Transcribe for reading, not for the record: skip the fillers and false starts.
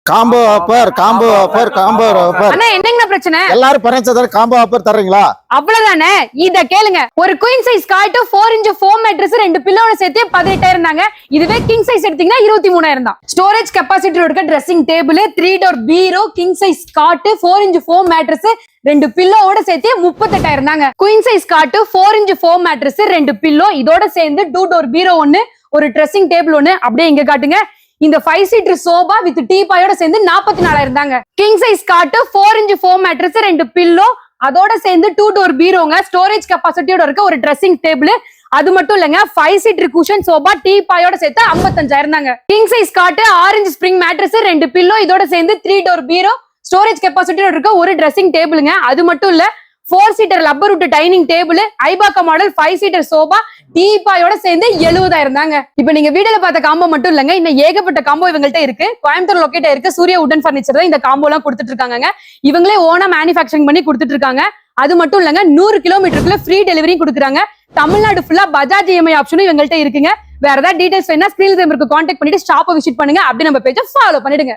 Combo offer அண்ணா என்னங்க பிரச்சனை? எல்லாரும் பரஞ்சதர் காம்போ ஆஃபர் தர்றீங்களா? அவ்வளவுதானே. இத கேளுங்க. ஒரு queen size cot 4 inch foam mattress ரெண்டு பில்லோட சேர்த்து 18000 தாங்க. இதுவே கிங் சைஸ் எடுத்தீங்கன்னா 23000 தான். ஸ்டோரேஜ் கெபாசிட்டி இருக்க ட்ரெஸ்ஸிங் டேபிள், 3 டோர் பீரோ, king size cot 4 inch foam mattress ரெண்டு பில்லோட சேர்த்து 38000 தாங்க. Queen size cot 4 inch foam mattress ரெண்டு பில்லோ இதோட சேர்ந்து 2 டோர் பீரோ ஒன்னு, ஒரு ட்ரெஸ்ஸிங் டேபிள் ஒன்னு. அப்படியே இங்க காட்டுங்க. இந்த 5 சீட்டர் சோபா வித் டீபாயோட சேர்ந்து 44000 தாங்க. King size cot 4 inch foam mattress ரெண்டு பில்லோ அதோட சேர்ந்து 2 டோர் பீரோங்க, ஸ்டோரேஜ் கெபாசிட்டியோட இருக்க ஒரு ட்ரெஸ்ஸிங் டேபிள். அது மட்டும் இல்லங்க, 5 சீட்டர் குஷன் சோபா டீபாயோட சேர்த்து 55000 தாங்க. King size God orange spring mattress ரெண்டு பில்லோ இதோட சேர்ந்து 3 டோர் பீரோ, ஸ்டோரேஜ் கெபாசிட்டியோட இருக்க ஒரு ட்ரெஸ்ஸிங் டேபிளுங்க. அது மட்டும் இல்ல, 4 seater rubber wood dining table, ஐபாக்கா மாடல் 5 சீட்டர் சோபா டீபாயோட சேர்ந்து 70000 தாங்க. இப்ப நீங்க வீடியோல பார்த்த காம்போ மட்டும் இல்லங்க, இன்னும் ஏகப்பட்ட காம்போ இவங்கள்ட்ட இருக்கு. கோயம்புத்தூர் லொகேட் இருக்கு சூர்யா வுடன் ஃபர்னிச்சர் தான் இந்த காம்போ எல்லாம் கொடுத்துட்டு இருக்காங்க. இவங்களே ஓனா மேனுஃபேக்சரிங் பண்ணி கொடுத்துட்டு இருக்காங்க. அது மட்டும் இல்லங்க, 100 கிலோமீட்டருக்குள்ள ஃப்ரீ டெலிவரியும் கொடுக்குறாங்க. தமிழ்நாடு ஃபுல்லா பஜாஜ் இஎம்ஐ ஆப்ஷனும் இவங்கள்ட்ட இருக்குங்க. வேற ஏதாவது டீடைல்ஸ் வேணா ஸ்கிரீன்ல இருக்கு, கான்டாக்ட் பண்ணிட்டு ஷாப்பை விசிட் பண்ணுங்க. அப்படி நம்ம பேஜை ஃபாலோ பண்ணிடுங்க.